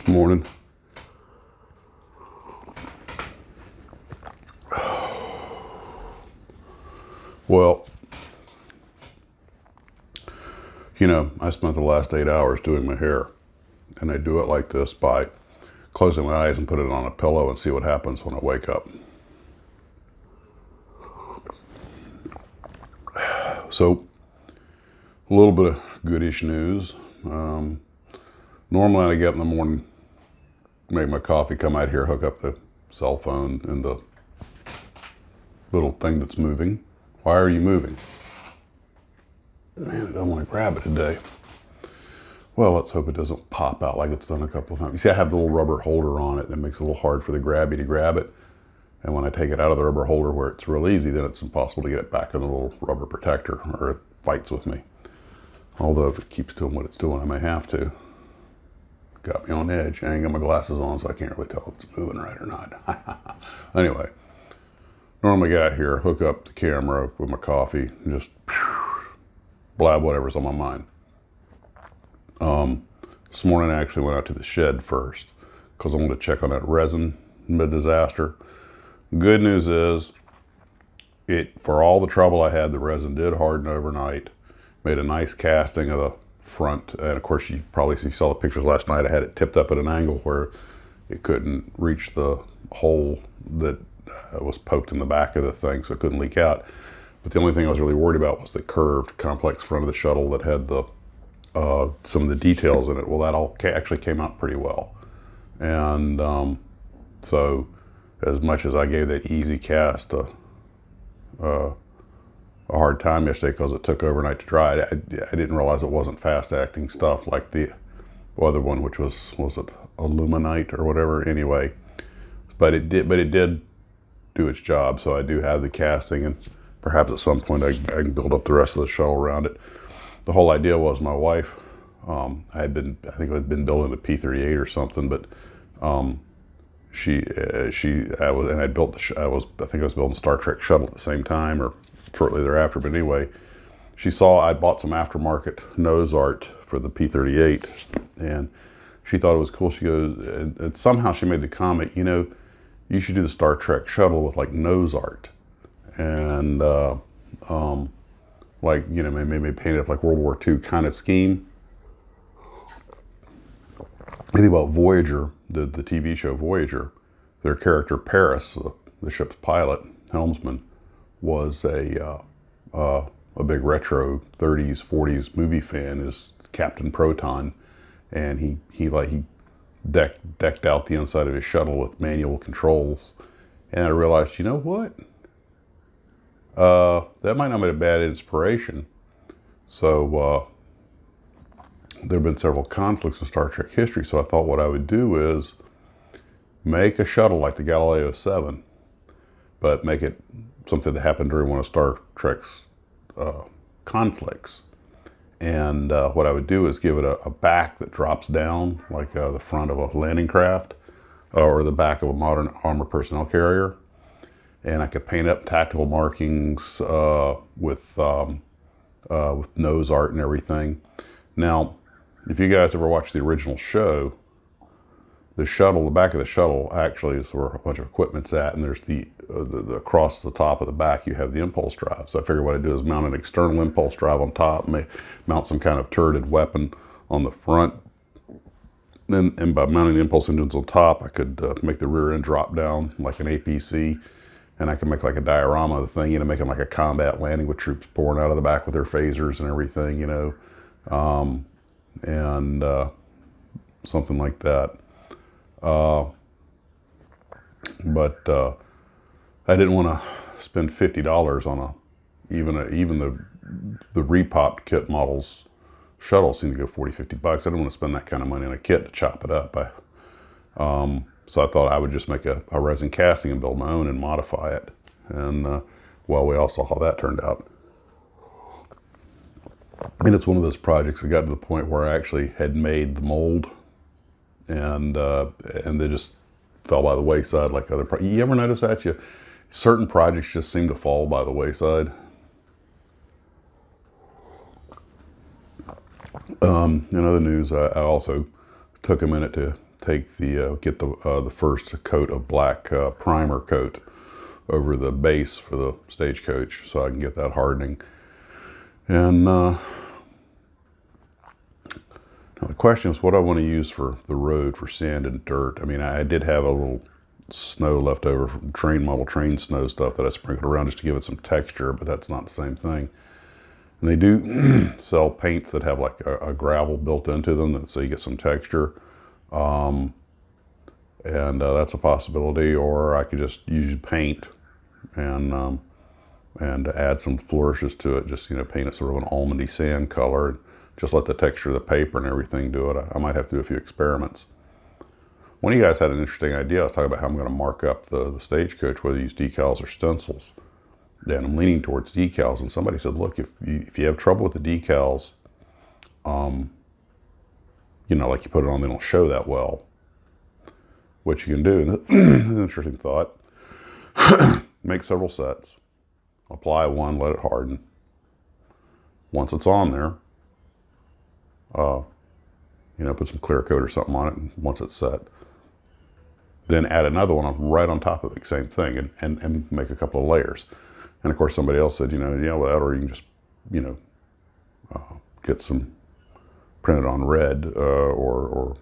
morning. Well, you know, I spent the last 8 hours doing my hair, and I do it like this by closing my eyes and put it on a pillow and see what happens when I wake up. So, a little bit of goodish news. Normally I get up in the morning, make my coffee, come out here, hook up the cell phone and the little thing that's moving. Why are you moving? Man, I don't want to grab it today. Well, let's hope it doesn't pop out like it's done a couple of times. You see, I have the little rubber holder on it, and it makes it a little hard for the grabby to grab it. And when I take it out of the rubber holder where it's real easy, then it's impossible to get it back in the little rubber protector, or it fights with me. Although if it keeps doing what it's doing, I may have to. Got me on edge. I ain't got my glasses on, so I can't really tell if it's moving right or not. Anyway, normally get out here, hook up the camera with my coffee, and just blab whatever's on my mind. This morning I actually went out to the shed first because I wanted to check on that Resin DIsasetr. Good news is, for all the trouble I had, the resin did harden overnight. Made a nice casting of the front, and of course you saw the pictures last night. I had it tipped up at an angle where it couldn't reach the hole that was poked in the back of the thing, so it couldn't leak out. But the only thing I was really worried about was the curved complex front of the shuttle that had the some of the details in it. Well, that all actually came out pretty well. And so as much as I gave that easy cast a hard time yesterday because it took overnight to dry, I didn't realize it wasn't fast acting stuff like the other one, which was it aluminite or whatever. Anyway, but it did do its job. So I do have the casting, and perhaps at some point I can build up the rest of the shuttle around it. The whole idea was my wife, I think I had been building a P-38 or something, but I think I was building Star Trek Shuttle at the same time or shortly thereafter. But anyway, she saw I bought some aftermarket nose art for the P-38, and she thought it was cool. She goes, and somehow she made the comment, you know, you should do the Star Trek Shuttle with like nose art, and like, you know, maybe paint it up like World War II kind of scheme. I think about Voyager, the TV show Voyager, their character Paris, the ship's pilot, helmsman, was a big retro 30s, 40s movie fan, is Captain Proton, and he decked out the inside of his shuttle with manual controls. And I realized, you know what? That might not be a bad inspiration. So there have been several conflicts in Star Trek history, so I thought what I would do is make a shuttle like the Galileo 7, but make it something that happened during one of Star Trek's conflicts. And what I would do is give it a back that drops down, like the front of a landing craft, or the back of a modern armored personnel carrier. And I could paint up tactical markings with nose art and everything. Now, if you guys ever watched the original show, the shuttle, the back of the shuttle actually is where a bunch of equipment's at, and there's the across the top of the back you have the impulse drive. So I figured what I'd do is mount an external impulse drive on top, mount some kind of turreted weapon on the front, and by mounting the impulse engines on top, I could make the rear end drop down like an APC, and I could make like a diorama of the thing, you know, making like a combat landing with troops pouring out of the back with their phasers and everything, you know, and something like that. But I didn't want to spend $50 on even the repopped kit models. Shuttle seemed to go $40-50. I didn't want to spend that kind of money on a kit to chop it up. So I thought I would just make a resin casting and build my own and modify it. And well, we all saw how that turned out. And it's one of those projects that got to the point where I actually had made the mold, and they just fell by the wayside like other projects. You ever notice that? Certain projects just seem to fall by the wayside. In other news, I also took a minute to take the get the first coat of black primer coat over the base for the Stagecoach, so I can get that hardening. And now the question is, what I want to use for the road for sand and dirt. I mean, I did have a little snow left over from model train snow stuff that I sprinkled around just to give it some texture, but that's not the same thing. And they do sell paints that have like a gravel built into them, so you get some texture. And that's a possibility. Or I could just use paint and add some flourishes to it. Just, you know, paint it sort of an almondy sand color. And just let the texture of the paper and everything do it. I might have to do a few experiments. One of you guys had an interesting idea. I was talking about how I'm going to mark up the Stagecoach, whether you use decals or stencils. And I'm leaning towards decals. And somebody said, look, if you have trouble with the decals, you know, like you put it on, they don't show that well. What you can do, and an interesting thought, make several sets, apply one, let it harden. Once it's on there, you know, put some clear coat or something on it, and once it's set, then add another one right on top of it, same thing, and make a couple of layers. And of course, somebody else said, you know, yeah, well, that, or you can just, you know, get some printed on red, or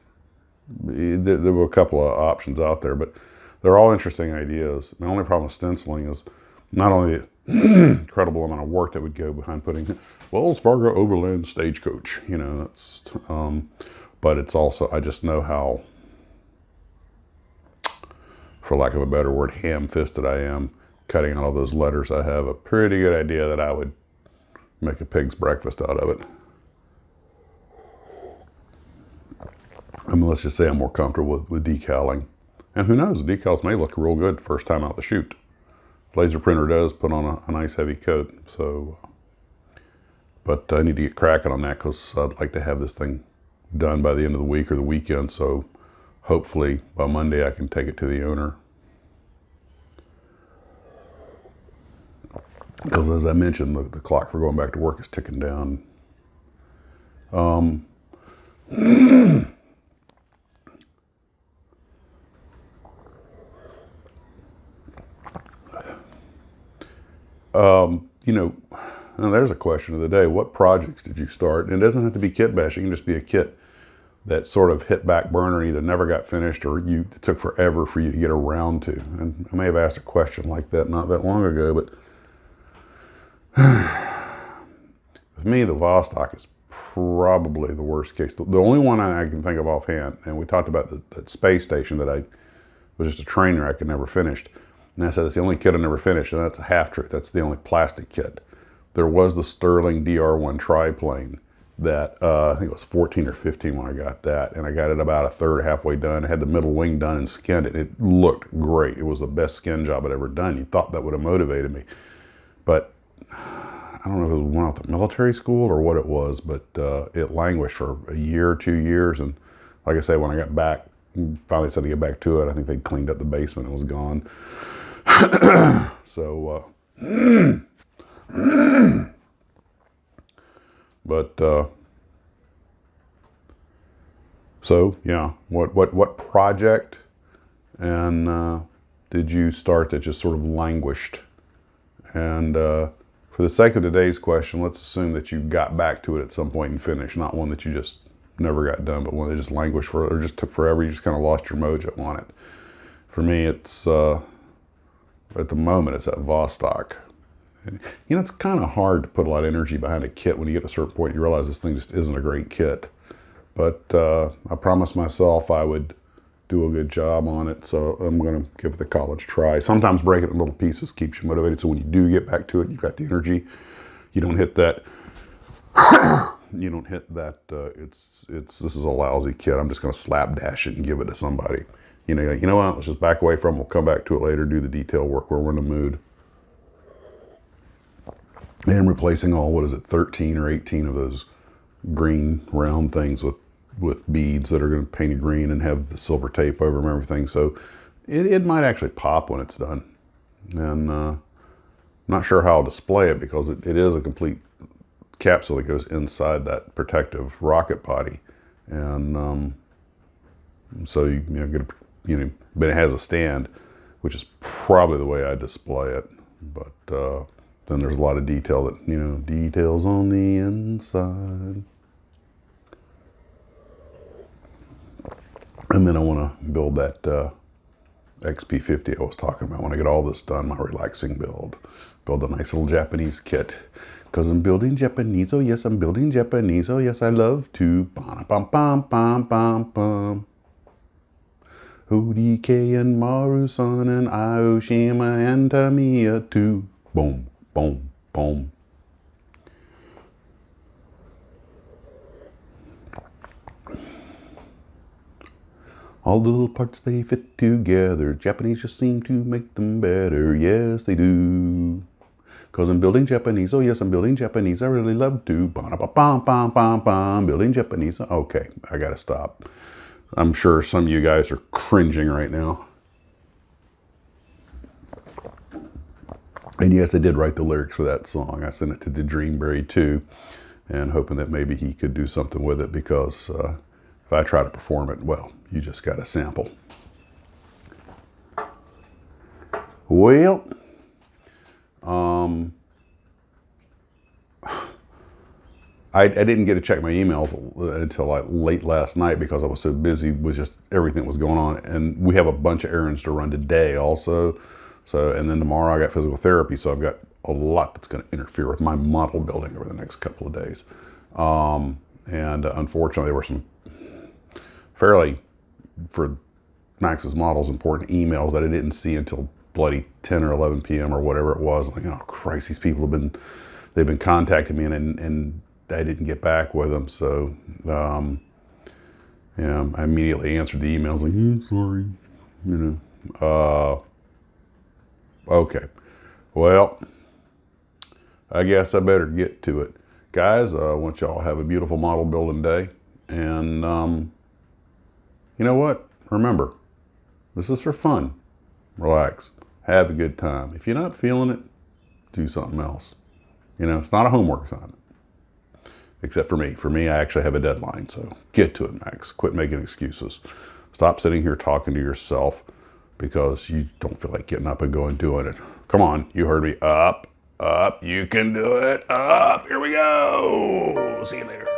there were a couple of options out there, but they're all interesting ideas. The only problem with stenciling is not only the incredible amount of work that would go behind putting Wells Fargo Overland Stagecoach, you know, that's, but it's also, I just know how, for lack of a better word, ham-fisted I am cutting out all those letters. I have a pretty good idea that I would make a pig's breakfast out of it. I mean, let's just say I'm more comfortable with decaling. And who knows, the decals may look real good first time out the chute. Laser printer does put on a nice heavy coat. So, but I need to get cracking on that because I'd like to have this thing done by the end of the week or the weekend. So hopefully by Monday I can take it to the owner. Because as I mentioned, the clock for going back to work is ticking down. You know, and there's a question of the day. What projects did you start? And it doesn't have to be kit bashing. It can just be a kit that sort of hit back burner and either never got finished or it took forever for you to get around to. And I may have asked a question like that not that long ago, but with me, the Vostok is probably the worst case. The only one I can think of offhand, and we talked about that space station that I was just a trainer I could never finish. And I said, it's the only kit I never finished, and that's a half truth. That's the only plastic kit. There was the Sterling DR1 triplane that I think it was 14 or 15 when I got that, and I got it about a third, halfway done. I had the middle wing done and skinned it. It looked great. It was the best skin job I'd ever done. You thought that would have motivated me. But I don't know if it was one out the military school or what it was, but it languished for a year, 2 years. And like I say, when I got back, finally decided to get back to it, I think they cleaned up the basement and it was gone. So, but, so yeah, what project and did you start that just sort of languished? And for the sake of today's question, let's assume that you got back to it at some point and finished, not one that you just never got done, but one that just languished for, or just took forever. You just kind of lost your mojo on it. For me, it's at the moment, it's that Vostok. And, you know, it's kind of hard to put a lot of energy behind a kit when you get to a certain point. You realize this thing just isn't a great kit. But I promised myself I would do a good job on it, so I'm going to give it the college try. Sometimes breaking it in little pieces keeps you motivated, so when you do get back to it, you've got the energy. You don't hit that. You don't hit that. This is a lousy kit. I'm just going to slapdash it and give it to somebody. You know, like, you know what? Let's just back away from it. We'll come back to it later. Do the detail work where we're in the mood. And I'm replacing all, what is it, 13 or 18 of those green round things with beads that are going to paint it green and have the silver tape over them and everything. So it might actually pop when it's done. And not sure how I'll display it because it is a complete capsule that goes inside that protective rocket body. And So you know, get a, but it has a stand, which is probably the way I display it. But then there's a lot of detail that, details on the inside. And then I want to build that XP50 I was talking about. When I get all this done, my relaxing build a nice little Japanese kit. Because I'm building Japanese, oh yes, I'm building Japanese, oh yes, I love to. Bam, bam, bam, bam, bam, bam. Hodike and Maru-san and Aoshima and Tamiya too. Boom, boom, boom. All the little parts, they fit together. Japanese just seem to make them better. Yes, they do. Because I'm building Japanese. Oh, yes, I'm building Japanese. I really love to. Building Japanese. Okay, I got to stop. I'm sure some of you guys are cringing right now. And yes, I did write the lyrics for that song. I sent it to the Dreamberry too, and hoping that maybe he could do something with it, because if I try to perform it, well, you just got a sample. Well, I didn't get to check my email until like late last night because I was so busy with just everything that was going on. And we have a bunch of errands to run today also. So, and then tomorrow I got physical therapy. So I've got a lot that's going to interfere with my model building over the next couple of days. And unfortunately, there were some fairly, for Max's models, important emails that I didn't see until bloody 10 or 11 p.m. or whatever it was. Like, oh Christ, these people they've been contacting me, and I didn't get back with them. So, I immediately answered the emails like, sorry, okay. Well, I guess I better get to it. Guys, I want y'all to have a beautiful model building day. And, you know what? Remember, this is for fun. Relax. Have a good time. If you're not feeling it, do something else. It's not a homework assignment. Except for me. For me, I actually have a deadline. So get to it, Max. Quit making excuses. Stop sitting here talking to yourself because you don't feel like getting up and going doing it. Come on. You heard me. Up, up. You can do it. Up. Here we go. See you later.